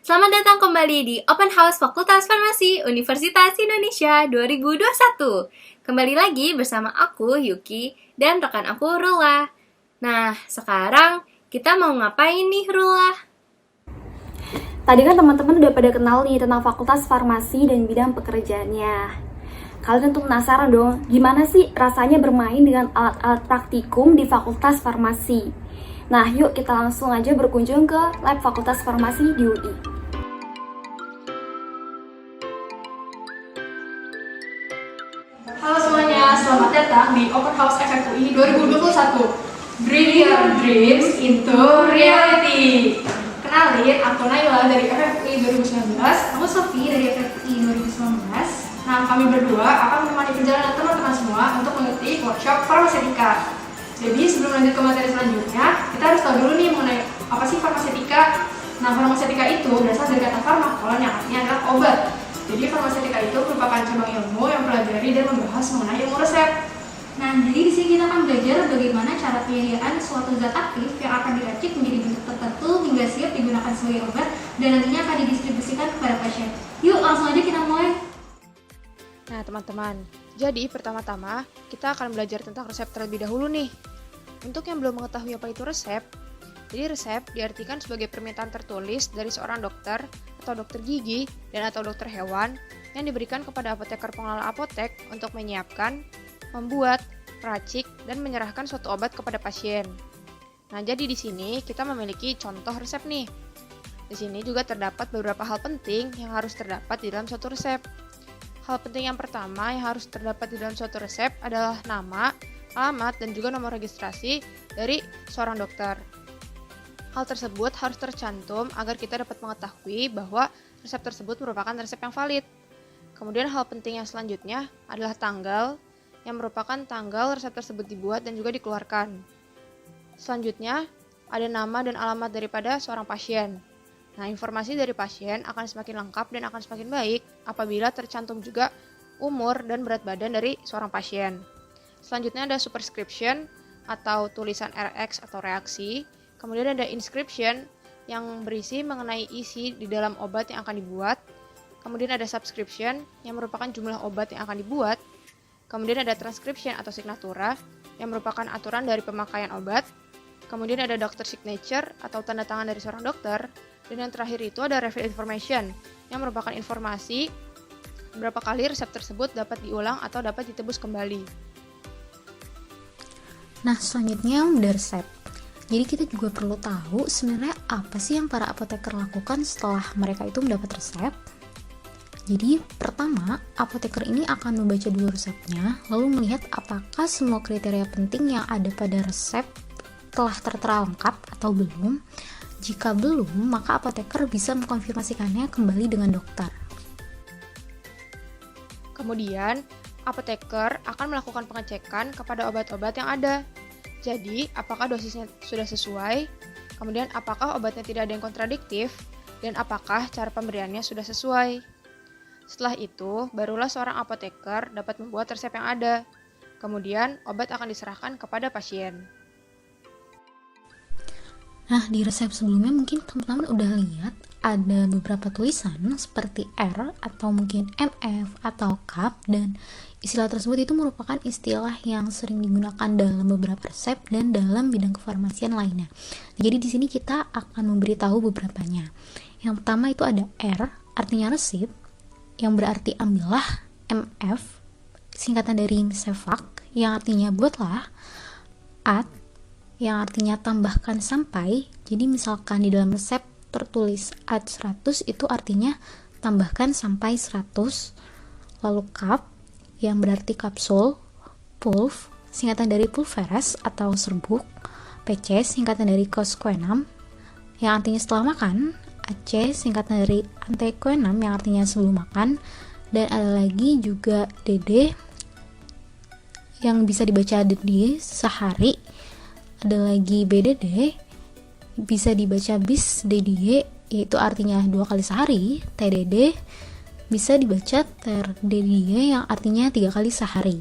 Selamat datang kembali di Open House Fakultas Farmasi Universitas Indonesia 2021. Kembali lagi bersama aku, Yuki, dan rekan aku, Rula. Nah, sekarang kita mau ngapain nih, Rula? Tadi kan teman-teman udah pada kenal nih tentang Fakultas Farmasi dan bidang pekerjaannya. Kalian tentu penasaran dong, gimana sih rasanya bermain dengan alat-alat praktikum di Fakultas Farmasi? Nah, yuk kita langsung aja berkunjung ke lab Fakultas Farmasi di UI. Halo semuanya, selamat datang di Open House FFUI 2021. Bring your dreams into reality. Kenalin, aku Naila dari FFUI 2019. Aku Sofi dari FFI 2019. Nah, kami berdua akan menemani perjalanan teman-teman semua untuk mengikuti workshop farmasetika. Jadi sebelum lanjut ke materi selanjutnya, kita harus tahu dulu nih mengenai apa sih farmasetika. Nah, farmasetika itu berasal dari kata farmakon yang artinya adalah obat. Jadi farmasetika itu merupakan cabang ilmu yang mempelajari dan membahas mengenai ilmu resep. Nah, jadi di sini kita akan belajar bagaimana cara penyediaan suatu zat aktif yang akan diracik menjadi bentuk tertentu hingga siap digunakan sebagai obat dan nantinya akan didistribusikan kepada pasien. Yuk, langsung aja kita mulai. Nah teman-teman, jadi pertama-tama kita akan belajar tentang resep terlebih dahulu nih. Untuk yang belum mengetahui apa itu resep, jadi resep diartikan sebagai permintaan tertulis dari seorang dokter atau dokter gigi dan atau dokter hewan yang diberikan kepada apoteker pengelola apotek untuk menyiapkan, membuat, meracik, dan menyerahkan suatu obat kepada pasien. Nah jadi di sini kita memiliki contoh resep nih. Di sini juga terdapat beberapa hal penting yang harus terdapat di dalam suatu resep. Hal penting yang pertama yang harus terdapat di dalam suatu resep adalah nama, alamat, dan juga nomor registrasi dari seorang dokter. Hal tersebut harus tercantum agar kita dapat mengetahui bahwa resep tersebut merupakan resep yang valid. Kemudian hal penting yang selanjutnya adalah tanggal, yang merupakan tanggal resep tersebut dibuat dan juga dikeluarkan. Selanjutnya, ada nama dan alamat daripada seorang pasien. Nah, informasi dari pasien akan semakin lengkap dan akan semakin baik apabila tercantum juga umur dan berat badan dari seorang pasien. Selanjutnya ada superscription atau tulisan RX atau reaksi. Kemudian ada inscription yang berisi mengenai isi di dalam obat yang akan dibuat. Kemudian ada subscription yang merupakan jumlah obat yang akan dibuat. Kemudian ada transcription atau signatura yang merupakan aturan dari pemakaian obat. Kemudian ada doctor signature atau tanda tangan dari seorang dokter. Dan yang terakhir itu ada refill information yang merupakan informasi berapa kali resep tersebut dapat diulang atau dapat ditebus kembali. Nah, selanjutnya udah resep. Jadi kita juga perlu tahu sebenarnya apa sih yang para apoteker lakukan setelah mereka itu mendapat resep. Jadi pertama, apoteker ini akan membaca dulu resepnya, lalu melihat apakah semua kriteria penting yang ada pada resep telah tertera lengkap atau belum. Jika belum, maka apoteker bisa mengkonfirmasikannya kembali dengan dokter. Kemudian, apoteker akan melakukan pengecekan kepada obat-obat yang ada. Jadi, apakah dosisnya sudah sesuai? Kemudian, apakah obatnya tidak ada yang kontradiktif? Dan apakah cara pemberiannya sudah sesuai? Setelah itu, barulah seorang apoteker dapat membuat resep yang ada. Kemudian, obat akan diserahkan kepada pasien. Nah, di resep sebelumnya mungkin teman-teman udah lihat ada beberapa tulisan seperti R atau mungkin MF atau cup, dan istilah tersebut itu merupakan istilah yang sering digunakan dalam beberapa resep dan dalam bidang kefarmasian lainnya. Jadi di sini kita akan memberitahu beberapanya. Yang pertama itu ada R, artinya resep, yang berarti ambillah. MF, singkatan dari mesefak, yang artinya buatlah. At, yang artinya tambahkan sampai. Jadi misalkan di dalam resep tertulis add 100, itu artinya tambahkan sampai 100. Lalu cup, yang berarti kapsul. Pulv, singkatan dari pulveres atau serbuk. PC, singkatan dari coskoenam, yang artinya setelah makan. AC, singkatan dari antekoenam, yang artinya sebelum makan. Dan ada lagi juga DD, yang bisa dibaca DD sehari. Ada lagi BDD, bisa dibaca bis DDY, yaitu artinya 2 kali sehari. TDD bisa dibaca ter DDY, yang artinya 3 kali sehari.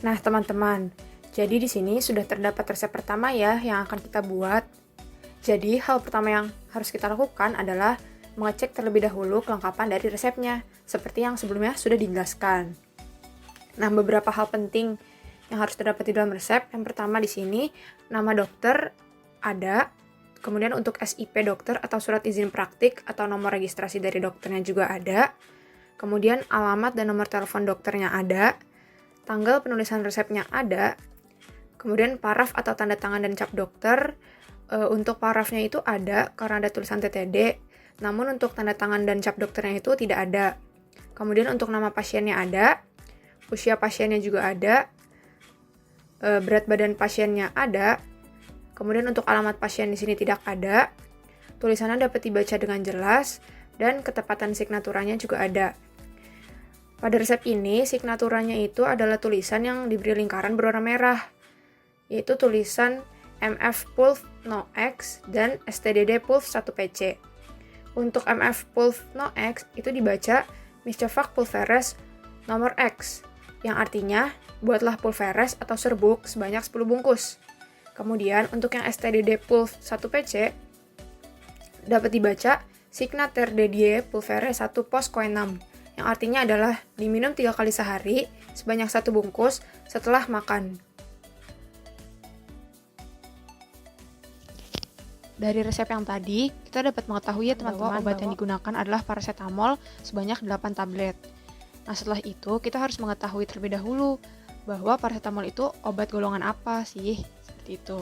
Nah teman-teman, jadi di sini sudah terdapat resep pertama ya yang akan kita buat. Jadi, hal pertama yang harus kita lakukan adalah mengecek terlebih dahulu kelengkapan dari resepnya, seperti yang sebelumnya sudah dijelaskan. Nah, beberapa hal penting yang harus terdapat di dalam resep. Yang pertama di sini, nama dokter ada, kemudian untuk SIP dokter atau surat izin praktik atau nomor registrasi dari dokternya juga ada, kemudian alamat dan nomor telepon dokternya ada, tanggal penulisan resepnya ada, kemudian paraf atau tanda tangan dan cap dokter. Untuk parafnya itu ada karena ada tulisan TTD, namun untuk tanda tangan dan cap dokternya itu tidak ada. Kemudian untuk nama pasiennya ada, usia pasiennya juga ada, berat badan pasiennya ada, kemudian untuk alamat pasien di sini tidak ada, tulisannya dapat dibaca dengan jelas, dan ketepatan signaturanya juga ada. Pada resep ini, signaturanya itu adalah tulisan yang diberi lingkaran berwarna merah, yaitu tulisan MF Pulv No X dan STDD Pulv 1 PC. Untuk MF Pulv No X itu dibaca Miscevac Pulveres nomor X, yang artinya buatlah pulveres atau serbuk sebanyak 10 bungkus. Kemudian untuk yang STDD Pulv 1 PC dapat dibaca Signater Dedie Pulveres 1 Pos Koen 6, yang artinya adalah diminum 3 kali sehari sebanyak 1 bungkus setelah makan. Dari resep yang tadi, kita dapat mengetahui ya teman-teman, obat yang digunakan adalah paracetamol sebanyak 8 tablet. Nah, setelah itu kita harus mengetahui terlebih dahulu bahwa paracetamol itu obat golongan apa sih, seperti itu.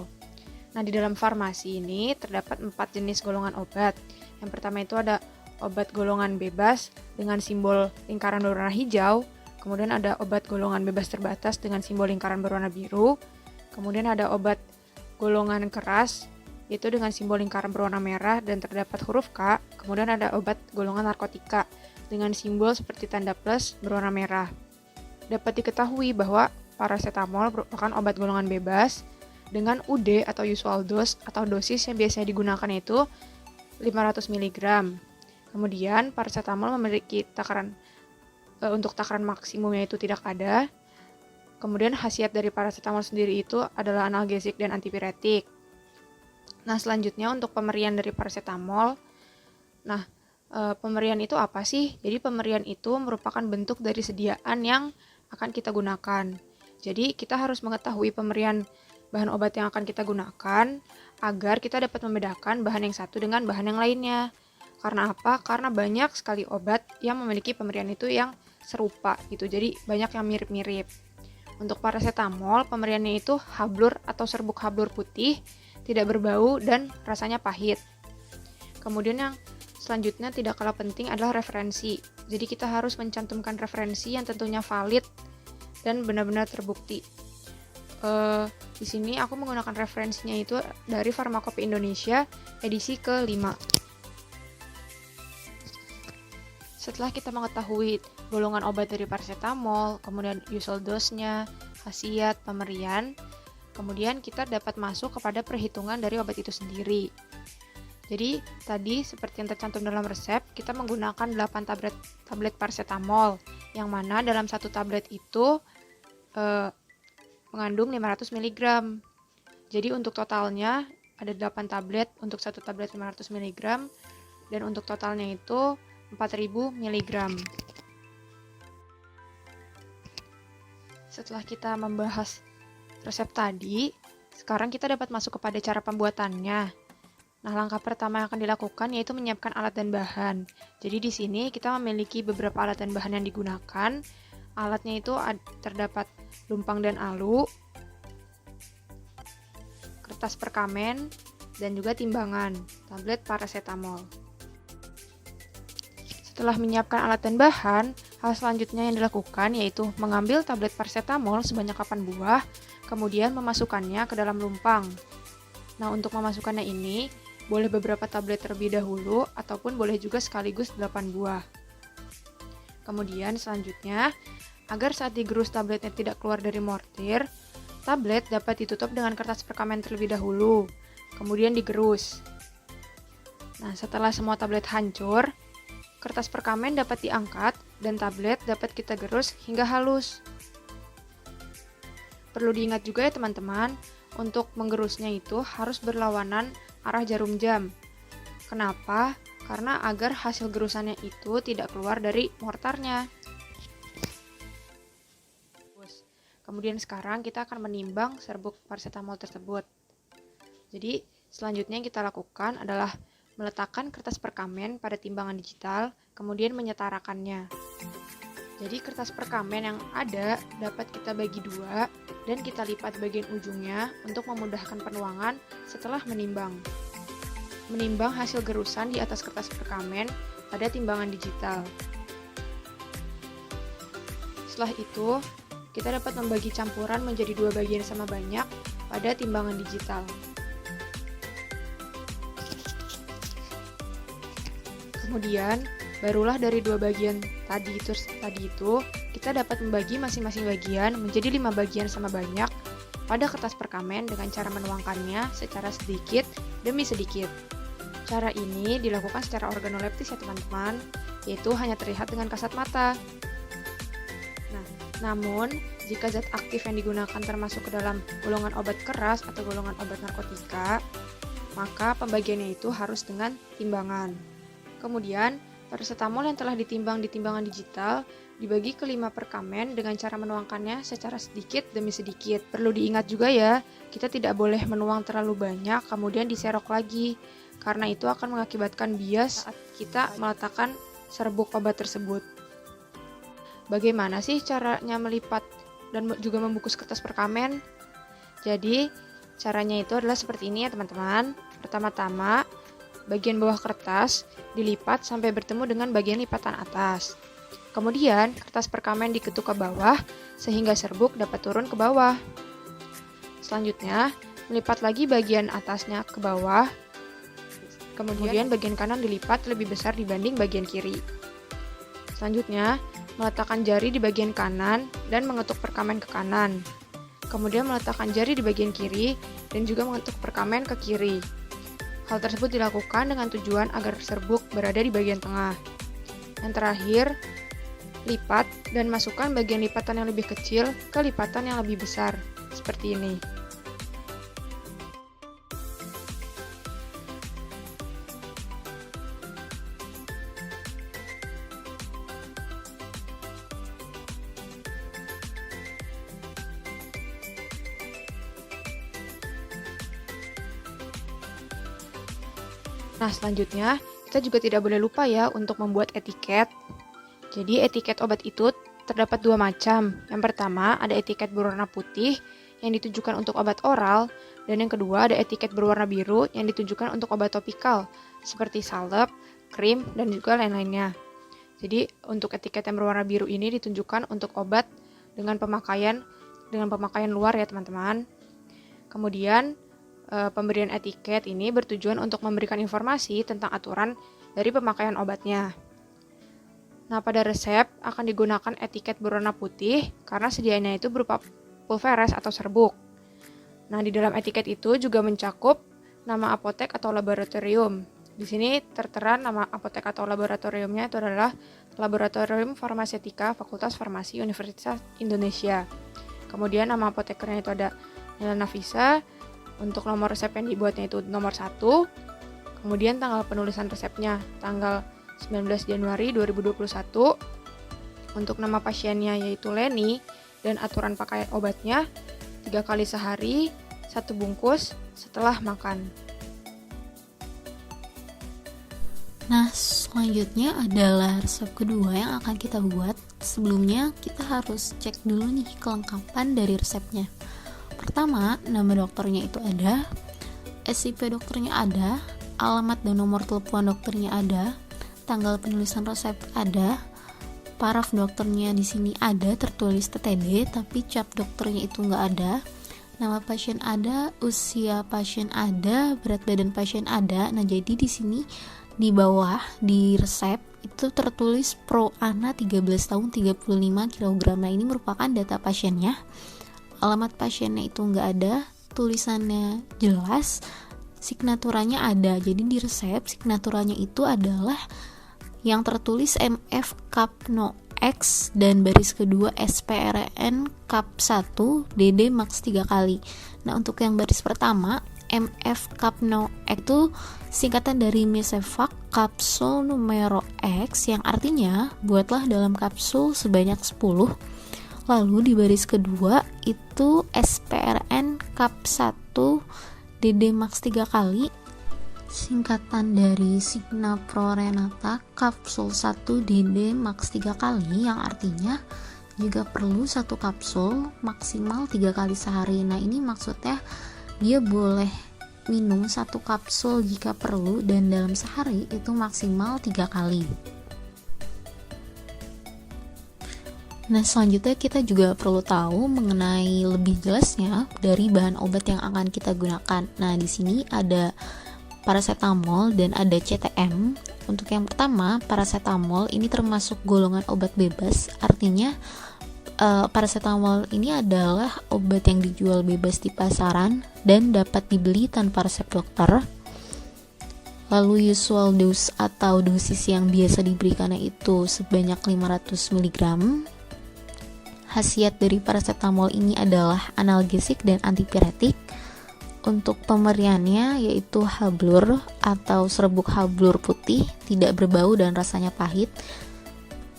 Nah, di dalam farmasi ini terdapat 4 jenis golongan obat. Yang pertama itu ada obat golongan bebas dengan simbol lingkaran berwarna hijau, kemudian ada obat golongan bebas terbatas dengan simbol lingkaran berwarna biru, kemudian ada obat golongan keras yaitu dengan simbol lingkaran berwarna merah dan terdapat huruf K, kemudian ada obat golongan narkotika dengan simbol seperti tanda plus berwarna merah. Dapat diketahui bahwa paracetamol merupakan obat golongan bebas dengan UD atau usual dose atau dosis yang biasanya digunakan yaitu 500 mg. Kemudian paracetamol memiliki takaran untuk takaran maksimumnya itu tidak ada. Kemudian khasiat dari paracetamol sendiri itu adalah analgesik dan antipiretik. Nah, selanjutnya untuk pemberian dari paracetamol. Nah, pemberian itu apa sih? Jadi pemberian itu merupakan bentuk dari sediaan yang akan kita gunakan. Jadi kita harus mengetahui pemberian bahan obat yang akan kita gunakan agar kita dapat membedakan bahan yang satu dengan bahan yang lainnya. Karena apa? Karena banyak sekali obat yang memiliki pemberian itu yang serupa gitu. Jadi banyak yang mirip-mirip. Untuk paracetamol, pemberiannya itu hablur atau serbuk hablur putih, tidak berbau dan rasanya pahit. Kemudian yang selanjutnya tidak kalah penting adalah referensi. Jadi kita harus mencantumkan referensi yang tentunya valid dan benar-benar terbukti. Di sini aku menggunakan referensinya itu dari Farmakope Indonesia edisi ke-5. Setelah kita mengetahui golongan obat dari paracetamol, kemudian usual dose-nya, khasiat, pemberian, kemudian kita dapat masuk kepada perhitungan dari obat itu sendiri. Jadi tadi seperti yang tercantum dalam resep, kita menggunakan 8 tablet paracetamol, yang mana dalam satu tablet itu mengandung 500 mg. Jadi untuk totalnya ada 8 tablet, untuk satu tablet 500 mg, dan untuk totalnya itu 4000 mg. Setelah kita membahas resep tadi, sekarang kita dapat masuk kepada cara pembuatannya. Nah, langkah pertama yang akan dilakukan yaitu menyiapkan alat dan bahan. Jadi di sini kita memiliki beberapa alat dan bahan yang digunakan. Alatnya itu terdapat lumpang dan alu, kertas perkamen, dan juga timbangan, tablet paracetamol. Setelah menyiapkan alat dan bahan, hal selanjutnya yang dilakukan yaitu mengambil tablet paracetamol sebanyak 8 buah, kemudian memasukkannya ke dalam lumpang. Nah, untuk memasukkannya ini, boleh beberapa tablet terlebih dahulu, ataupun boleh juga sekaligus 8 buah. Kemudian selanjutnya, agar saat digerus tabletnya tidak keluar dari mortir, tablet dapat ditutup dengan kertas perkamen terlebih dahulu, kemudian digerus. Nah, setelah semua tablet hancur, kertas perkamen dapat diangkat dan tablet dapat kita gerus hingga halus. Perlu diingat juga ya teman-teman, untuk menggerusnya itu harus berlawanan arah jarum jam. Kenapa? Karena agar hasil gerusannya itu tidak keluar dari mortarnya. Kemudian sekarang kita akan menimbang serbuk paracetamol tersebut. Jadi selanjutnya yang kita lakukan adalah meletakkan kertas perkamen pada timbangan digital, kemudian menyetarakannya. Jadi kertas perkamen yang ada dapat kita bagi dua dan kita lipat bagian ujungnya untuk memudahkan penuangan setelah menimbang. Menimbang hasil gerusan di atas kertas perkamen pada timbangan digital. Setelah itu, kita dapat membagi campuran menjadi dua bagian sama banyak pada timbangan digital. Kemudian, barulah dari dua bagian tadi itu, kita dapat membagi masing-masing bagian menjadi 5 bagian sama banyak pada kertas perkamen dengan cara menuangkannya secara sedikit demi sedikit. Cara ini dilakukan secara organoleptis ya teman-teman, yaitu hanya terlihat dengan kasat mata. Namun, jika zat aktif yang digunakan termasuk ke dalam golongan obat keras atau golongan obat narkotika, maka pembagiannya itu harus dengan timbangan. Kemudian, paracetamol yang telah ditimbang di timbangan digital dibagi ke 5 perkamen dengan cara menuangkannya secara sedikit demi sedikit. Perlu diingat juga ya, kita tidak boleh menuang terlalu banyak kemudian diserok lagi, karena itu akan mengakibatkan bias saat kita meletakkan serbuk obat tersebut. Bagaimana sih caranya melipat dan juga membungkus kertas perkamen? Jadi, caranya itu adalah seperti ini ya teman-teman. Pertama-tama, bagian bawah kertas dilipat sampai bertemu dengan bagian lipatan atas. Kemudian, kertas perkamen diketuk ke bawah sehingga serbuk dapat turun ke bawah. Selanjutnya, melipat lagi bagian atasnya ke bawah. Kemudian, bagian kanan dilipat lebih besar dibanding bagian kiri. Selanjutnya, meletakkan jari di bagian kanan dan mengetuk perkamen ke kanan. Kemudian meletakkan jari di bagian kiri dan juga mengetuk perkamen ke kiri. Hal tersebut dilakukan dengan tujuan agar serbuk berada di bagian tengah. Yang terakhir, lipat dan masukkan bagian lipatan yang lebih kecil ke lipatan yang lebih besar, seperti ini. Nah, selanjutnya kita juga tidak boleh lupa ya untuk membuat etiket. Jadi etiket obat itu terdapat 2 macam. Yang pertama ada etiket berwarna putih yang ditujukan untuk obat oral, dan yang kedua ada etiket berwarna biru yang ditujukan untuk obat topikal seperti salep, krim, dan juga lain-lainnya. Jadi untuk etiket yang berwarna biru ini ditunjukkan untuk obat dengan pemakaian luar ya teman-teman. Kemudian pemberian etiket ini bertujuan untuk memberikan informasi tentang aturan dari pemakaian obatnya. Nah, pada resep akan digunakan etiket berwarna putih karena sediaannya itu berupa pulveres atau serbuk. Nah, di dalam etiket itu juga mencakup nama apotek atau laboratorium. Di sini tertera nama apotek atau laboratoriumnya itu adalah Laboratorium Farmasetika Fakultas Farmasi Universitas Indonesia. Kemudian nama apotekernya itu ada Nela Nafisa. Untuk nomor resep yang dibuatnya itu nomor 1. Kemudian tanggal penulisan resepnya tanggal 19 Januari 2021. Untuk nama pasiennya yaitu Leni dan aturan pakai obatnya 3 kali sehari, 1 bungkus setelah makan. Nah, selanjutnya adalah resep kedua yang akan kita buat. Sebelumnya kita harus cek dulu nih kelengkapan dari resepnya. Pertama, nama dokternya itu ada, SIP dokternya ada, alamat dan nomor telepon dokternya ada, tanggal penulisan resep ada, paraf dokternya di sini ada tertulis TTD tapi cap dokternya itu nggak ada, nama pasien ada, usia pasien ada, berat badan pasien ada. Nah, jadi di sini di bawah di resep itu tertulis Pro Ana 13 tahun 35 kg. Nah, ini merupakan data pasiennya. Alamat pasiennya itu nggak ada, tulisannya jelas, signaturanya ada. Jadi di resep signaturanya itu adalah yang tertulis MF Kapno X dan baris kedua SPRN Cup 1 DD max 3 kali. Nah, untuk yang baris pertama MF Cup No X itu singkatan dari Mesevac kapsul numero X, yang artinya buatlah dalam kapsul sebanyak 10. Lalu di baris kedua itu SPRN Cup 1 DD max 3 kali, singkatan dari Signa Pro Renata kapsul 1 DD max 3 kali, yang artinya juga perlu satu kapsul maksimal 3 kali sehari. Nah, ini maksudnya dia boleh minum satu kapsul jika perlu, dan dalam sehari itu maksimal 3 kali. Nah, selanjutnya kita juga perlu tahu mengenai lebih jelasnya dari bahan obat yang akan kita gunakan. Nah, di sini ada paracetamol dan ada CTM. Untuk yang pertama, paracetamol ini termasuk golongan obat bebas, artinya paracetamol ini adalah obat yang dijual bebas di pasaran dan dapat dibeli tanpa resep dokter. Lalu usual dose atau dosis yang biasa diberikannya itu sebanyak 500 mg. Khasiat dari paracetamol ini adalah analgesik dan antipiretik. Untuk pemberiannya yaitu hablur atau serbuk hablur putih, tidak berbau dan rasanya pahit.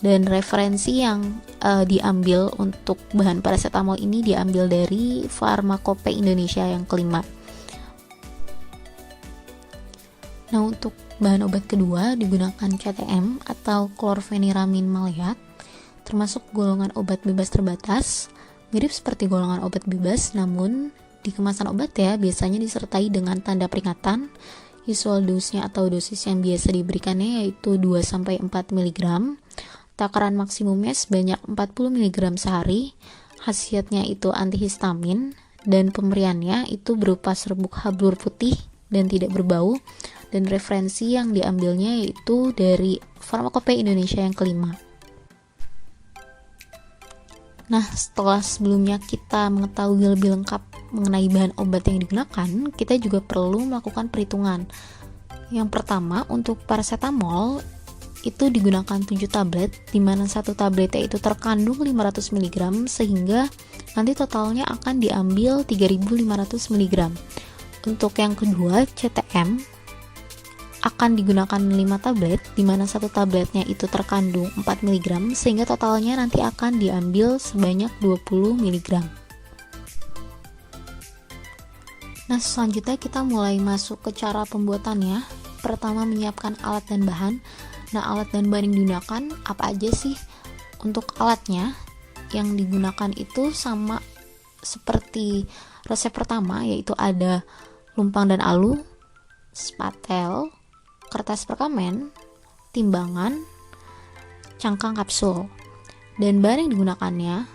Dan referensi yang diambil untuk bahan paracetamol ini diambil dari Farmakope Indonesia yang kelima. Nah, untuk bahan obat kedua digunakan CTM atau chlorpheniramine maleat, termasuk golongan obat bebas terbatas, mirip seperti golongan obat bebas, namun di kemasan obat ya biasanya disertai dengan tanda peringatan. Usual dose-nya atau dosis yang biasa diberikannya yaitu 2-4 mg. Takaran maksimumnya sebanyak 40 mg sehari. Khasiatnya itu antihistamin, dan pemberiannya itu berupa serbuk hablur putih dan tidak berbau. Dan referensi yang diambilnya yaitu dari Farmakope Indonesia yang kelima. Nah, setelah sebelumnya kita mengetahui lebih lengkap mengenai bahan obat yang digunakan, kita juga perlu melakukan perhitungan. Yang pertama, untuk paracetamol itu digunakan 7 tablet, di mana satu tabletnya itu terkandung 500 mg, sehingga nanti totalnya akan diambil 3.500 mg. Untuk yang kedua, CTM akan digunakan 5 tablet, di mana satu tabletnya itu terkandung 4 mg, sehingga totalnya nanti akan diambil sebanyak 20 mg. Nah, selanjutnya kita mulai masuk ke cara pembuatannya. Pertama, menyiapkan alat dan bahan. Nah, alat dan bahan yang digunakan apa aja sih? Untuk alatnya yang digunakan itu sama seperti resep pertama, yaitu ada lumpang dan alu, spatel, kertas perkamen, timbangan, cangkang kapsul. Dan bahan yang digunakannya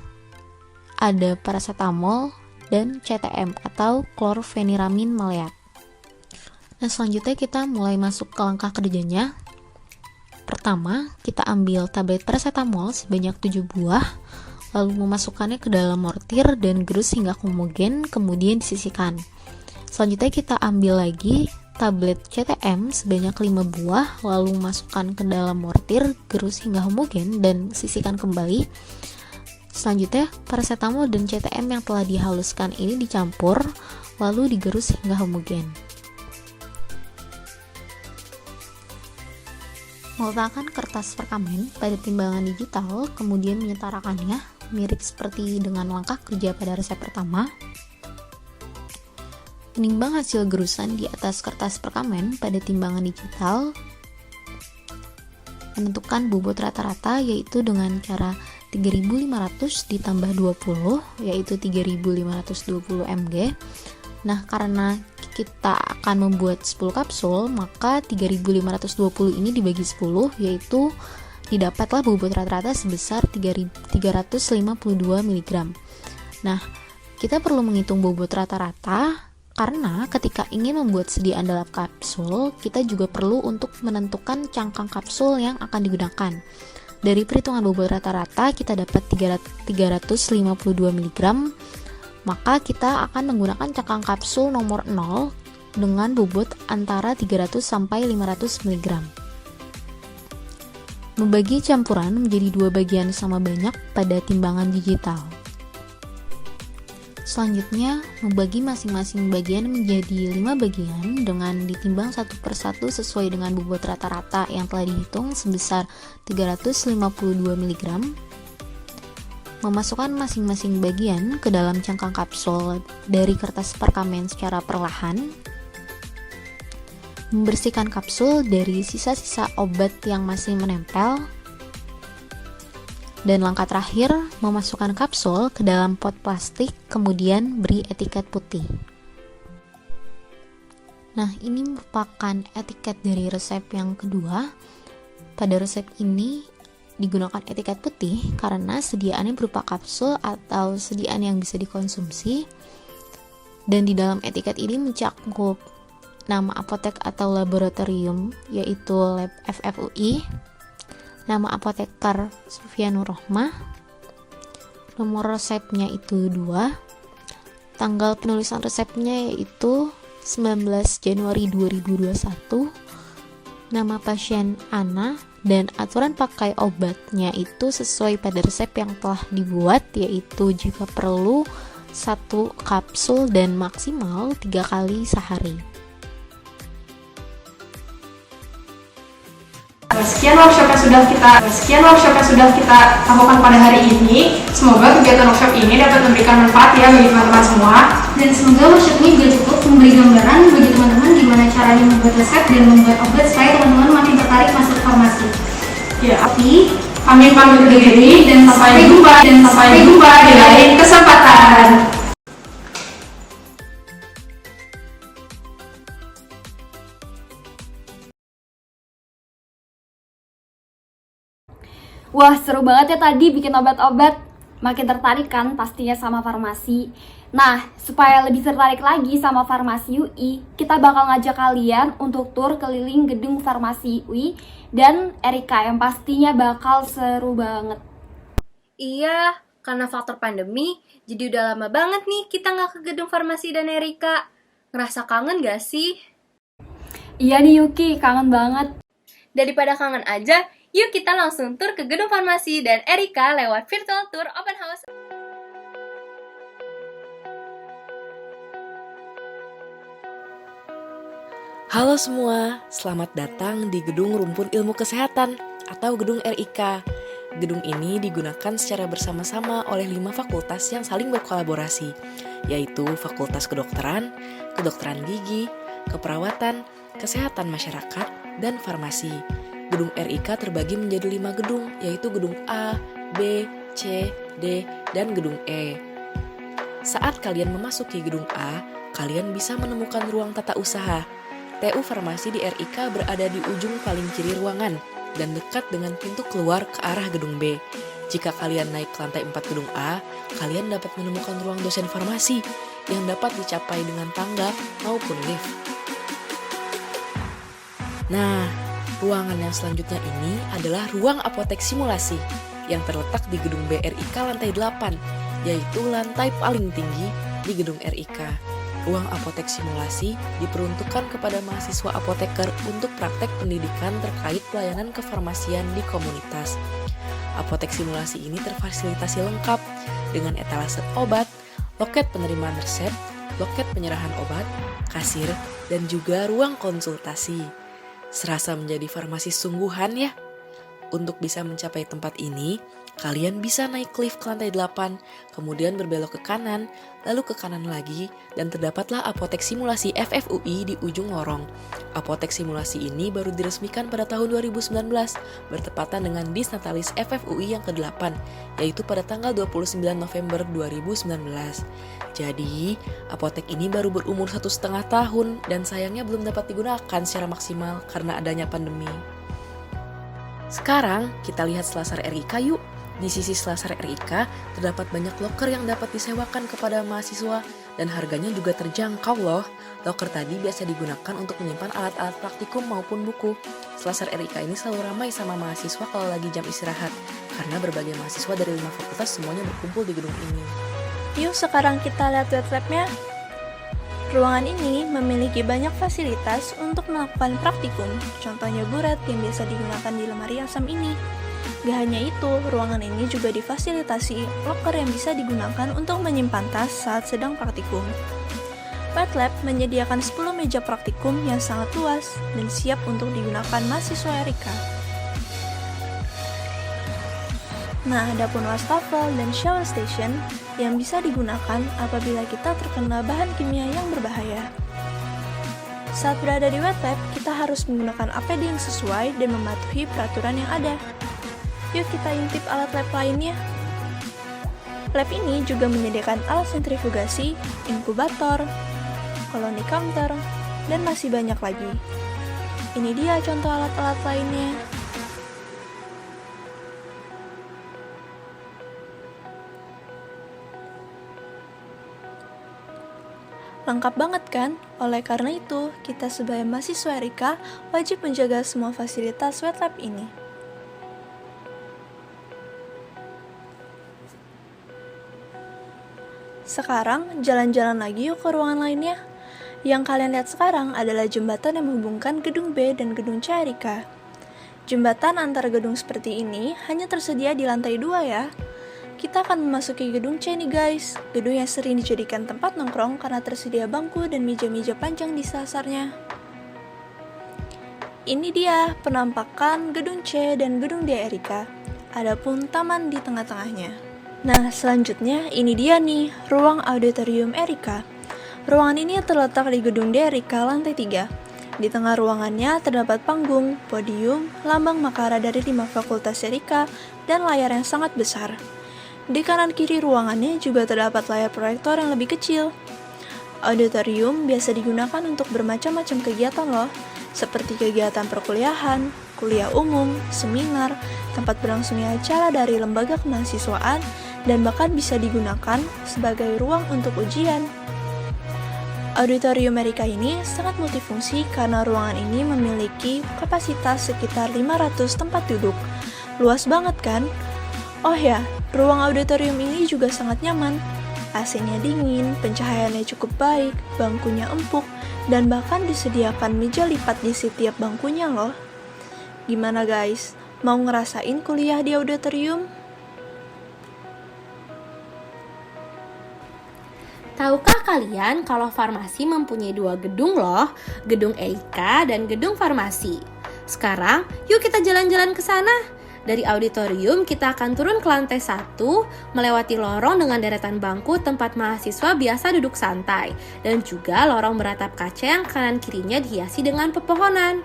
ada paracetamol dan CTM atau chlorpheniramine maleat. Nah, selanjutnya kita mulai masuk ke langkah kerjanya. Pertama, kita ambil tablet paracetamol sebanyak 7 buah, lalu memasukkannya ke dalam mortir dan gerus hingga homogen, kemudian disisihkan. Selanjutnya kita ambil lagi tablet CTM sebanyak 5 buah, lalu masukkan ke dalam mortir, gerus hingga homogen, dan sisihkan kembali. Selanjutnya, paracetamol dan CTM yang telah dihaluskan ini dicampur, lalu digerus hingga homogen. Meletakkan kertas perkamen pada timbangan digital, kemudian menyetarakannya, mirip seperti dengan langkah kerja pada resep pertama. Menimbang hasil gerusan di atas kertas perkamen pada timbangan digital. Menentukan bobot rata-rata yaitu dengan cara 3.500 ditambah 20, yaitu 3.520 mg. Nah, karena kita akan membuat 10 kapsul, maka 3.520 ini dibagi 10, yaitu didapatlah bobot rata-rata sebesar 352 mg. Nah, kita perlu menghitung bobot rata-rata karena ketika ingin membuat sediaan dalam kapsul, kita juga perlu untuk menentukan cangkang kapsul yang akan digunakan. Dari perhitungan bobot rata-rata kita dapat 352 mg, maka kita akan menggunakan cangkang kapsul nomor 0 dengan bobot antara 300 sampai 500 mg. membagi campuran menjadi 2 bagian sama banyak pada timbangan digital. Selanjutnya, membagi masing-masing bagian menjadi 5 bagian dengan ditimbang satu persatu sesuai dengan bobot rata-rata yang telah dihitung sebesar 352 mg. Memasukkan masing-masing bagian ke dalam cangkang kapsul dari kertas perkamen secara perlahan. Membersihkan kapsul dari sisa-sisa obat yang masih menempel. Dan langkah terakhir, memasukkan kapsul ke dalam pot plastik, kemudian beri etiket putih. Nah, ini merupakan etiket dari resep yang kedua. Pada resep ini digunakan etiket putih karena sediaannya berupa kapsul atau sediaan yang bisa dikonsumsi. Dan di dalam etiket ini mencakup nama apotek atau laboratorium, yaitu Lab FFUI, nama apoteker Sufianur Rohmah, nomor resepnya itu 2, tanggal penulisan resepnya yaitu 19 Januari 2021, nama pasien Ana, dan aturan pakai obatnya itu sesuai pada resep yang telah dibuat, yaitu jika perlu 1 kapsul dan maksimal 3 kali sehari. Sekian workshop yang sudah kita lakukan pada hari ini. Semoga kegiatan workshop ini dapat memberikan manfaat ya bagi teman-teman semua. Dan semoga workshop ini juga cukup memberi gambaran bagi teman-teman gimana caranya membuat resep dan membuat obat supaya teman-teman makin tertarik masuk farmasi. Ya, Tapi kami pamit undur diri dan sampai jumpa di lain kesempatan. Wah, seru banget ya tadi bikin obat-obat. Makin tertarik kan pastinya sama farmasi. Nah, supaya lebih tertarik lagi sama farmasi UI, kita bakal ngajak kalian untuk tur keliling gedung farmasi UI dan Erika yang pastinya bakal seru banget. Iya, karena faktor pandemi, jadi udah lama banget nih kita nggak ke gedung farmasi dan Erika. Ngerasa kangen gak sih? Iya nih Yuki, kangen banget. Daripada kangen aja, yuk kita langsung tur ke gedung farmasi dan Erika lewat virtual tour open house. Halo semua, selamat datang di Gedung Rumpun Ilmu Kesehatan atau Gedung RIK. Gedung ini digunakan secara bersama-sama oleh 5 fakultas yang saling berkolaborasi, yaitu Fakultas Kedokteran, Kedokteran Gigi, Keperawatan, Kesehatan Masyarakat, dan Farmasi. Gedung RIK terbagi menjadi 5 gedung, yaitu Gedung A, B, C, D, dan Gedung E. Saat kalian memasuki Gedung A, kalian bisa menemukan ruang tata usaha. TU Farmasi di RIK berada di ujung paling kiri ruangan dan dekat dengan pintu keluar ke arah Gedung B. Jika kalian naik ke lantai 4 Gedung A, kalian dapat menemukan ruang dosen farmasi yang dapat dicapai dengan tangga maupun lift. Nah, ruangan yang selanjutnya ini adalah ruang apotek simulasi yang terletak di Gedung B RIK lantai 8, yaitu lantai paling tinggi di Gedung RIK. Ruang apotek simulasi diperuntukkan kepada mahasiswa apoteker untuk praktek pendidikan terkait pelayanan kefarmasian di komunitas. Apotek simulasi ini terfasilitasi lengkap dengan etalase obat, loket penerimaan resep, loket penyerahan obat, kasir, dan juga ruang konsultasi. Serasa menjadi farmasi sungguhan ya. Untuk bisa mencapai tempat ini, kalian bisa naik lift ke lantai 8, kemudian berbelok ke kanan, lalu ke kanan lagi, dan terdapatlah apotek simulasi FFUI di ujung lorong. Apotek simulasi ini baru diresmikan pada tahun 2019, bertepatan dengan Disnatalis FFUI yang ke-8, yaitu pada tanggal 29 November 2019. Jadi, apotek ini baru berumur 1,5 tahun, dan sayangnya belum dapat digunakan secara maksimal karena adanya pandemi. Sekarang, kita lihat selasar RIK yuk. Di sisi selasar RIK, terdapat banyak loker yang dapat disewakan kepada mahasiswa dan harganya juga terjangkau loh. Loker tadi biasa digunakan untuk menyimpan alat-alat praktikum maupun buku. Selasar RIK ini selalu ramai sama mahasiswa kalau lagi jam istirahat, karena berbagai mahasiswa dari 5 fakultas semuanya berkumpul di gedung ini. Yuk sekarang kita lihat web-webnya. Ruangan ini memiliki banyak fasilitas untuk melakukan praktikum, contohnya buret yang biasa digunakan di lemari asam ini. Gak hanya itu, ruangan ini juga difasilitasi loker yang bisa digunakan untuk menyimpan tas saat sedang praktikum. Wet Lab menyediakan 10 meja praktikum yang sangat luas dan siap untuk digunakan mahasiswa Erika. Nah, ada pun wastafel dan shower station yang bisa digunakan apabila kita terkena bahan kimia yang berbahaya. Saat berada di Wet Lab, kita harus menggunakan APD yang sesuai dan mematuhi peraturan yang ada. Yuk kita intip alat lab lainnya. Lab ini juga menyediakan alat sentrifugasi, inkubator, koloni counter, dan masih banyak lagi. Ini dia contoh alat-alat lainnya. Lengkap banget kan? Oleh karena itu, kita sebagai mahasiswa Erika wajib menjaga semua fasilitas wet lab ini. Sekarang, jalan-jalan lagi yuk ke ruangan lainnya. Yang kalian lihat sekarang adalah jembatan yang menghubungkan gedung B dan gedung C Erika. Jembatan antara gedung seperti ini hanya tersedia di lantai 2 ya. Kita akan memasuki gedung C nih guys. Gedung yang sering dijadikan tempat nongkrong karena tersedia bangku dan meja-meja panjang di sasarnya. Ini dia penampakan gedung C dan gedung D Erika. Adapun taman di tengah-tengahnya. Nah, selanjutnya ini dia nih, ruang auditorium Erika. Ruangan ini terletak di gedung D Erika lantai 3. Di tengah ruangannya terdapat panggung, podium, lambang Makara dari 5 fakultas Erika, dan layar yang sangat besar. Di kanan kiri ruangannya juga terdapat layar proyektor yang lebih kecil. Auditorium biasa digunakan untuk bermacam-macam kegiatan loh, seperti kegiatan perkuliahan, kuliah umum, seminar, tempat berlangsungnya acara dari lembaga kemahasiswaan, dan bahkan bisa digunakan sebagai ruang untuk ujian. Auditorium Erika ini sangat multifungsi karena ruangan ini memiliki kapasitas sekitar 500 tempat duduk. Luas banget kan? Oh ya, ruang auditorium ini juga sangat nyaman. AC-nya dingin, pencahayaannya cukup baik, bangkunya empuk, dan bahkan disediakan meja lipat di setiap bangkunya loh. Gimana guys? Mau ngerasain kuliah di auditorium? Tahukah kalian kalau farmasi mempunyai 2 gedung loh, gedung Erika dan gedung farmasi. Sekarang, yuk kita jalan-jalan ke sana. Dari auditorium, kita akan turun ke lantai 1, melewati lorong dengan deretan bangku tempat mahasiswa biasa duduk santai, dan juga lorong beratap kaca yang kanan kirinya dihiasi dengan pepohonan.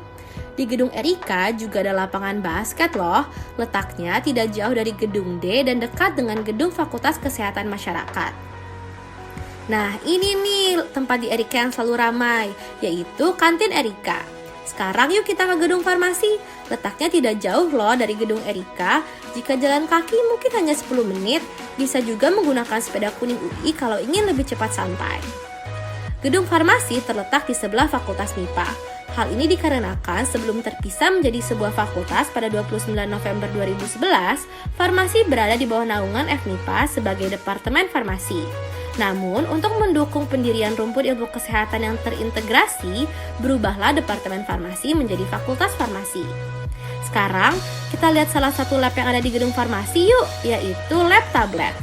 Di gedung Erika juga ada lapangan basket loh, letaknya tidak jauh dari gedung D dan dekat dengan gedung Fakultas Kesehatan Masyarakat. Nah, ini nih tempat di Erika yang selalu ramai, yaitu kantin Erika. Sekarang yuk kita ke gedung farmasi. Letaknya tidak jauh loh dari gedung Erika. Jika jalan kaki mungkin hanya 10 menit, bisa juga menggunakan sepeda kuning UI kalau ingin lebih cepat sampai. Gedung farmasi terletak di sebelah Fakultas MIPA. Hal ini dikarenakan sebelum terpisah menjadi sebuah fakultas pada 29 November 2011, farmasi berada di bawah naungan FMIPA sebagai Departemen Farmasi. Namun, untuk mendukung pendirian rumput ilmu kesehatan yang terintegrasi, berubahlah Departemen Farmasi menjadi Fakultas Farmasi. Sekarang, kita lihat salah satu lab yang ada di gedung farmasi yuk, yaitu lab tablet.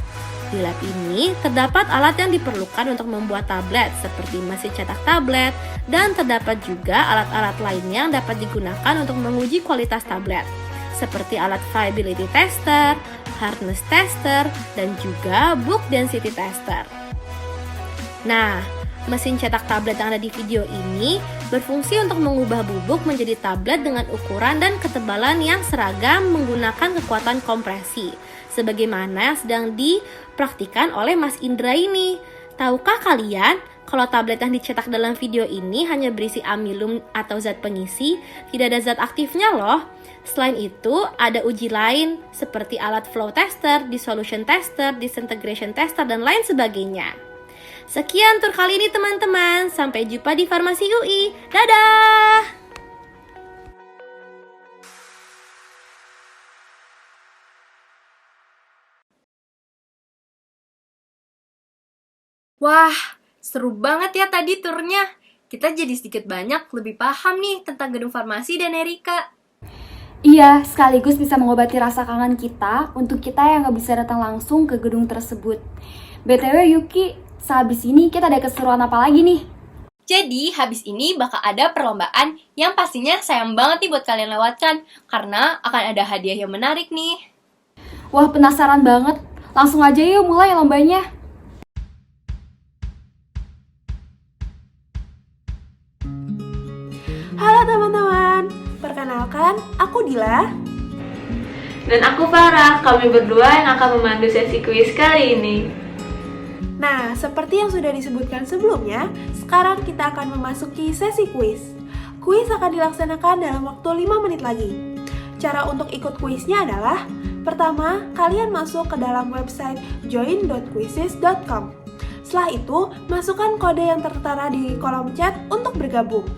Di lab ini, terdapat alat yang diperlukan untuk membuat tablet, seperti mesin cetak tablet, dan terdapat juga alat-alat lainnya yang dapat digunakan untuk menguji kualitas tablet, seperti alat viability tester, hardness tester, dan juga book density tester. Nah, mesin cetak tablet yang ada di video ini berfungsi untuk mengubah bubuk menjadi tablet dengan ukuran dan ketebalan yang seragam menggunakan kekuatan kompresi, sebagaimana yang sedang dipraktikkan oleh Mas Indra ini. Tahukah kalian kalau tablet yang dicetak dalam video ini hanya berisi amilum atau zat pengisi, tidak ada zat aktifnya loh. Selain itu, ada uji lain seperti alat flow tester, dissolution tester, disintegration tester, dan lain sebagainya. Sekian tur kali ini teman-teman, sampai jumpa di Farmasi UI. Dadah! Wah, seru banget ya tadi turnya. Kita jadi sedikit banyak lebih paham nih tentang gedung farmasi dan Erika. Iya, sekaligus bisa mengobati rasa kangen kita untuk kita yang nggak bisa datang langsung ke gedung tersebut. BTW Yuki, sehabis ini kita ada keseruan apa lagi nih? Jadi, habis ini bakal ada perlombaan yang pastinya sayang banget nih buat kalian lewatkan, karena akan ada hadiah yang menarik nih. Wah, penasaran banget. Langsung aja yuk mulai lombanya. Halo teman-teman, perkenalkan aku Dila. Dan aku Farah, kami berdua yang akan memandu sesi kuis kali ini. Nah, seperti yang sudah disebutkan sebelumnya, sekarang kita akan memasuki sesi kuis. Kuis akan dilaksanakan dalam waktu 5 menit lagi. Cara untuk ikut kuisnya adalah: pertama, kalian masuk ke dalam website join.quizzes.com. Setelah itu, masukkan kode yang tertera di kolom chat untuk bergabung.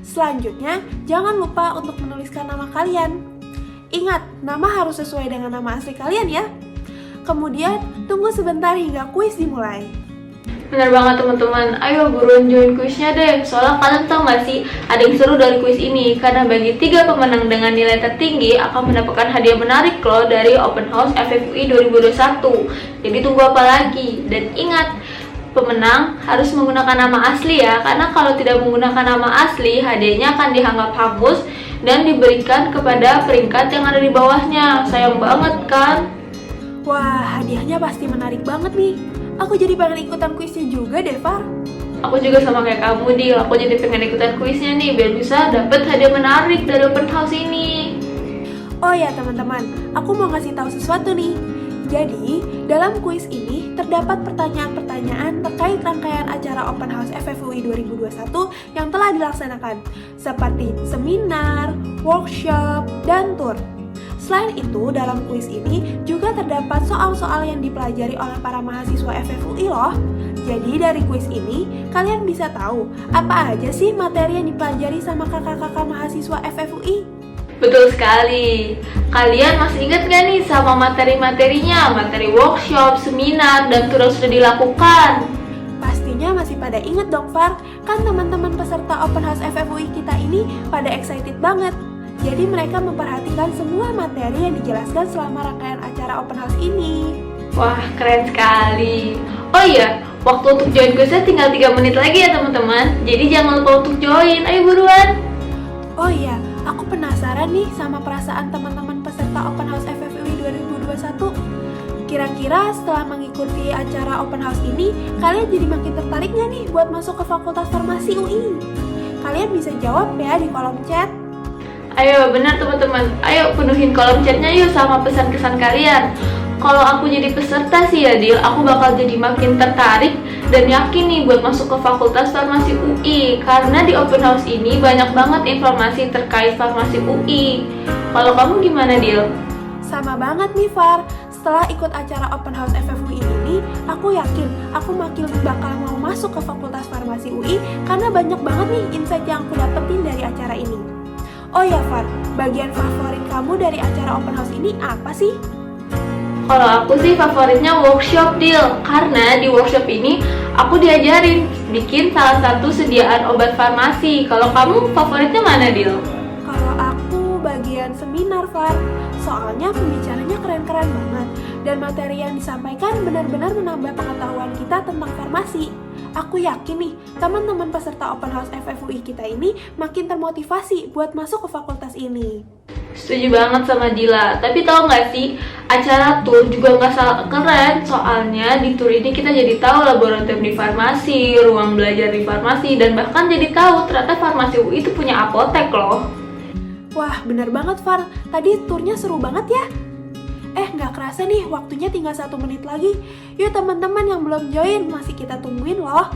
Selanjutnya, jangan lupa untuk menuliskan nama kalian. Ingat, nama harus sesuai dengan nama asli kalian ya. Kemudian, tunggu sebentar hingga kuis dimulai. Bener banget teman-teman, ayo buruan join kuisnya deh. Soalnya kalian tau gak sih, ada yang seru dari kuis ini. Karena bagi 3 pemenang dengan nilai tertinggi akan mendapatkan hadiah menarik loh dari Open House FFUI 2021. Jadi tunggu apa lagi? Dan ingat, pemenang harus menggunakan nama asli ya. Karena kalau tidak menggunakan nama asli, hadiahnya akan dianggap hangus dan diberikan kepada peringkat yang ada di bawahnya. Sayang banget kan? Wah, hadiahnya pasti menarik banget nih. Aku jadi pengen ikutan kuisnya juga deh, Far. Aku juga sama kayak kamu, Dil. Aku jadi pengen ikutan kuisnya nih, biar bisa dapet hadiah menarik dari open house ini. Oh ya teman-teman, aku mau ngasih tahu sesuatu nih. Jadi, dalam kuis ini terdapat pertanyaan-pertanyaan terkait rangkaian acara Open House FFUI 2021 yang telah dilaksanakan, seperti seminar, workshop, dan tour. Selain itu, dalam kuis ini juga terdapat soal-soal yang dipelajari oleh para mahasiswa FFUI loh. Jadi dari kuis ini, kalian bisa tahu apa aja sih materi yang dipelajari sama kakak-kakak mahasiswa FFUI. Betul sekali. Kalian masih ingat gak nih sama materi-materinya? Materi workshop, seminar, dan tour yang sudah dilakukan? Pastinya masih pada inget dong, Far. Kan teman-teman peserta Open House FFUI kita ini pada excited banget. Jadi mereka memperhatikan semua materi yang dijelaskan selama rangkaian acara Open House ini. Wah, keren sekali. Oh iya, waktu untuk join kuisnya tinggal 3 menit lagi ya teman-teman. Jadi jangan lupa untuk join, ayo buruan. Oh iya, aku penasaran nih sama perasaan teman-teman peserta Open House FFUI 2021. Kira-kira setelah mengikuti acara Open House ini, kalian jadi makin tertarik nggak nih buat masuk ke Fakultas Farmasi UI? Kalian bisa jawab ya di kolom chat. Ayo, benar teman-teman. Ayo penuhin kolom chatnya yuk sama pesan-kesan kalian. Kalau aku jadi peserta sih ya, Dil, aku bakal jadi makin tertarik dan yakin nih buat masuk ke Fakultas Farmasi UI. Karena di Open House ini banyak banget informasi terkait Farmasi UI. Kalau kamu gimana, Dil? Sama banget nih, Far. Setelah ikut acara Open House FFUI ini, aku yakin aku makin bakal mau masuk ke Fakultas Farmasi UI karena banyak banget nih insight yang aku dapetin dari acara ini. Oh ya, Far, bagian favorit kamu dari acara Open House ini apa sih? Kalau aku sih favoritnya workshop, Dil. Karena di workshop ini aku diajarin bikin salah satu sediaan obat farmasi. Kalau kamu favoritnya mana, Dil? Kalau aku bagian seminar, Far. Soalnya pembicaranya keren-keren banget dan materi yang disampaikan benar-benar menambah pengetahuan kita tentang farmasi. Aku yakin nih, teman-teman peserta Open House FFUI kita ini makin termotivasi buat masuk ke fakultas ini. Setuju banget sama Dila. Tapi tahu nggak sih, acara tour juga nggak salah keren. Soalnya di tour ini kita jadi tahu laboratorium di farmasi, ruang belajar di farmasi, dan bahkan jadi tahu ternyata farmasi UI itu punya apotek loh. Wah, bener banget, Far. Tadi turnya seru banget ya. Nggak kerasa nih, waktunya tinggal 1 menit lagi. Yuk teman-teman yang belum join, masih kita tungguin loh.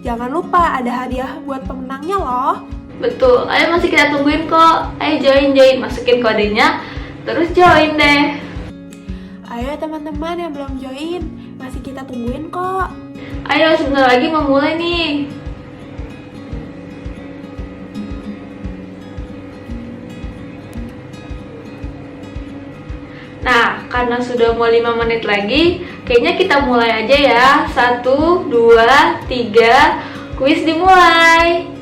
Jangan lupa ada hadiah buat pemenangnya loh. Betul, ayo masih kita tungguin kok. Ayo join, masukin kodenya, terus join deh. Ayo teman-teman yang belum join, masih kita tungguin kok. Ayo, sebentar lagi mau mulai nih. Nah, karena sudah mau 5 menit lagi, Kayaknya kita mulai aja ya. 1, 2, 3, kuis dimulai.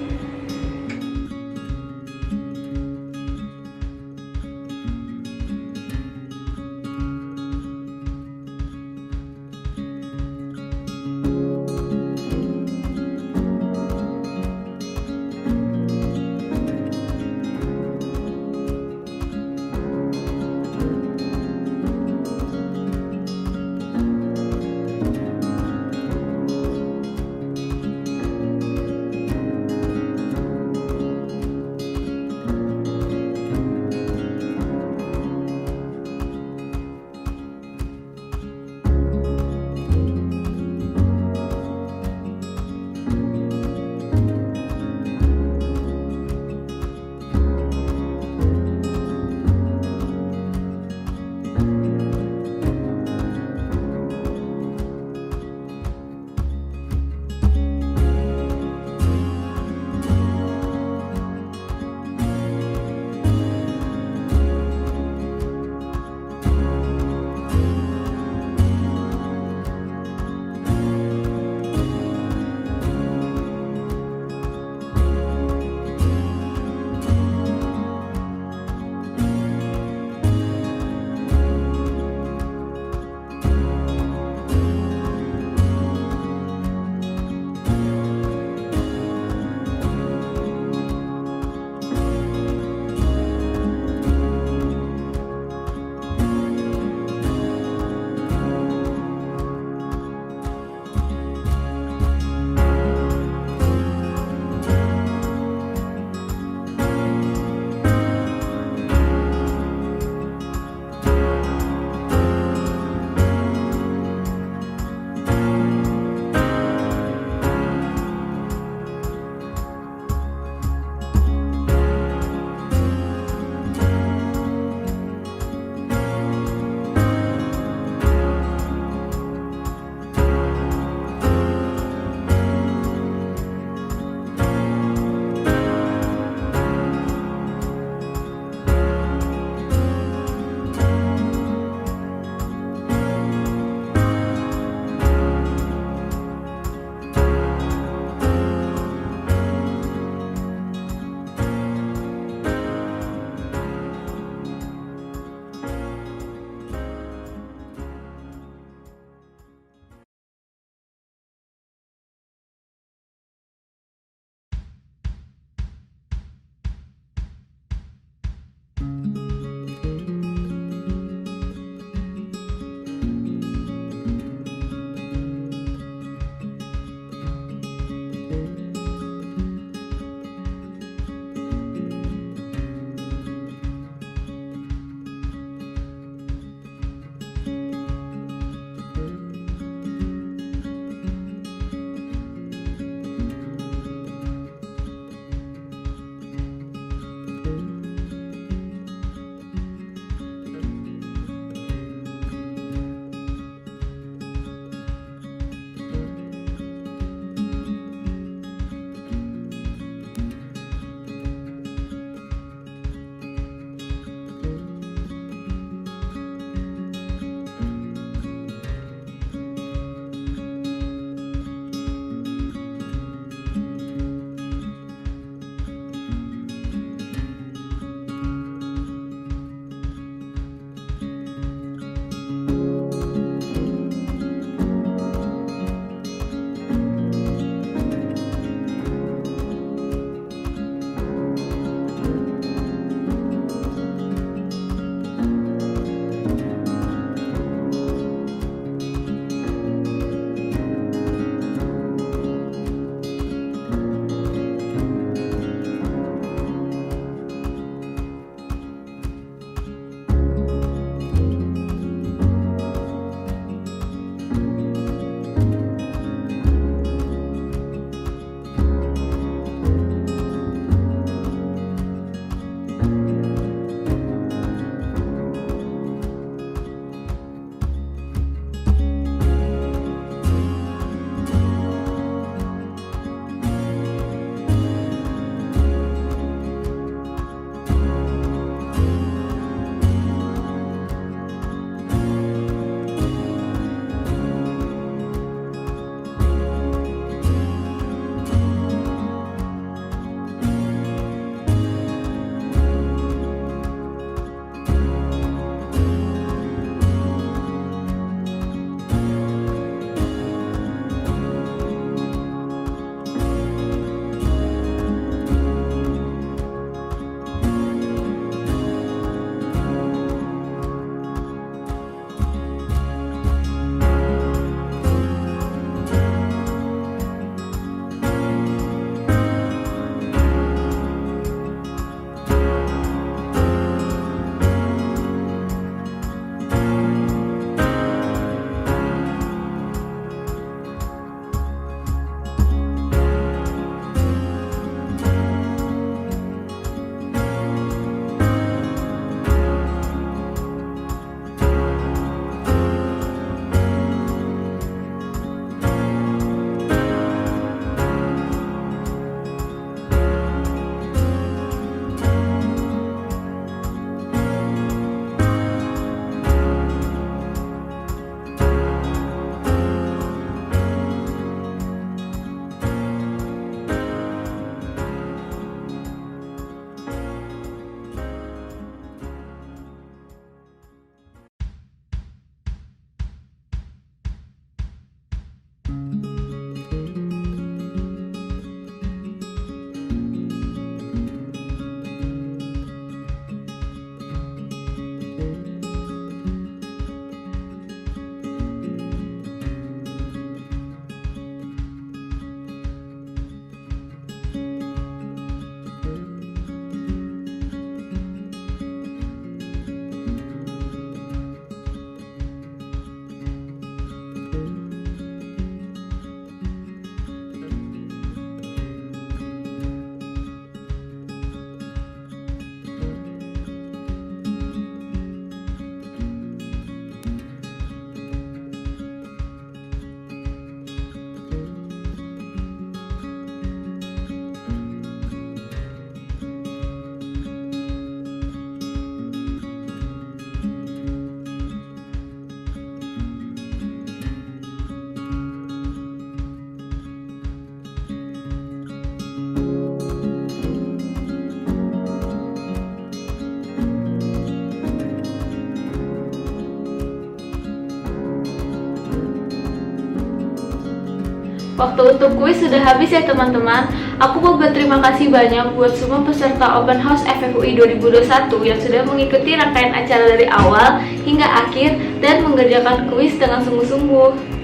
Waktu untuk kuis sudah habis ya teman-teman. Aku mau berterima kasih banyak buat semua peserta Open House FFUI 2021 yang sudah mengikuti rangkaian acara dari awal hingga akhir dan mengerjakan kuis dengan sungguh-sungguh.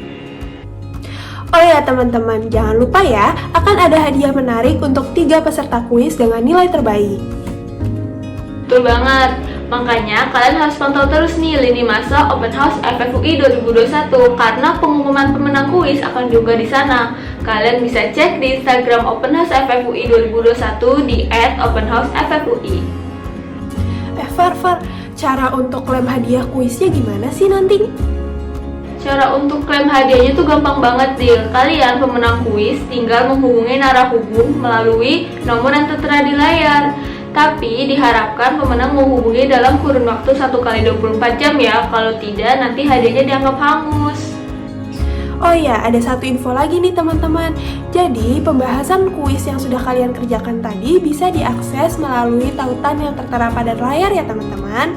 Oh ya teman-teman, jangan lupa ya, akan ada hadiah menarik untuk 3 peserta kuis dengan nilai terbaik. Betul banget. Makanya kalian harus pantau terus nih lini masa Open House FFUI 2021 karena pengumuman pemenang kuis akan juga di sana. Kalian bisa cek di Instagram Open House FFUI 2021 di @openhousefui. Far, cara untuk klaim hadiah kuisnya gimana sih nanti? Cara untuk klaim hadiahnya tuh gampang banget, Dil. Kalian pemenang kuis tinggal menghubungi narahubung melalui nomor yang tertera di layar. Tapi diharapkan pemenang menghubungi dalam kurun waktu 1x24 jam ya. Kalau tidak, nanti hadiahnya dianggap hangus. Oh ya, ada satu info lagi nih teman-teman. Jadi, pembahasan kuis yang sudah kalian kerjakan tadi bisa diakses melalui tautan yang tertera pada layar ya teman-teman.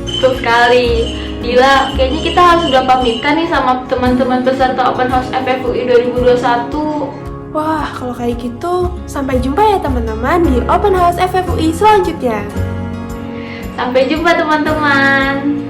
Betul sekali. Dila, kayaknya kita harus sudah pamitan nih sama teman-teman peserta Open House FFUI 2021. Wah, kalau kayak gitu, sampai jumpa ya teman-teman di Open House FFUI selanjutnya. Sampai jumpa teman-teman.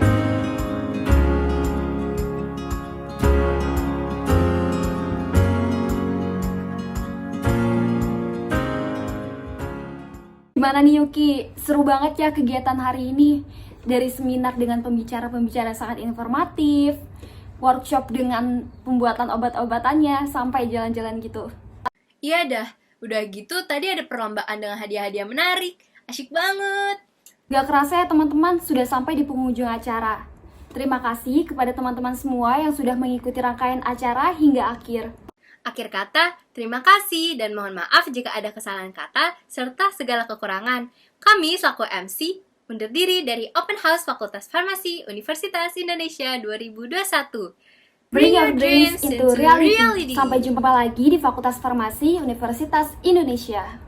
Gimana nih Yuki? Seru banget ya kegiatan hari ini. Dari seminar dengan pembicara-pembicara sangat informatif, workshop dengan pembuatan obat-obatannya, sampai jalan-jalan gitu. Iya dah, udah gitu tadi ada perlombaan dengan hadiah-hadiah menarik. Asyik banget. Gak kerasa ya teman-teman, sudah sampai di penghujung acara. Terima kasih kepada teman-teman semua yang sudah mengikuti rangkaian acara hingga akhir. Akhir kata, terima kasih dan mohon maaf jika ada kesalahan kata serta segala kekurangan. Kami selaku MC undur diri dari Open House Fakultas Farmasi Universitas Indonesia 2021. Bring your dreams into reality. Sampai jumpa lagi di Fakultas Farmasi Universitas Indonesia.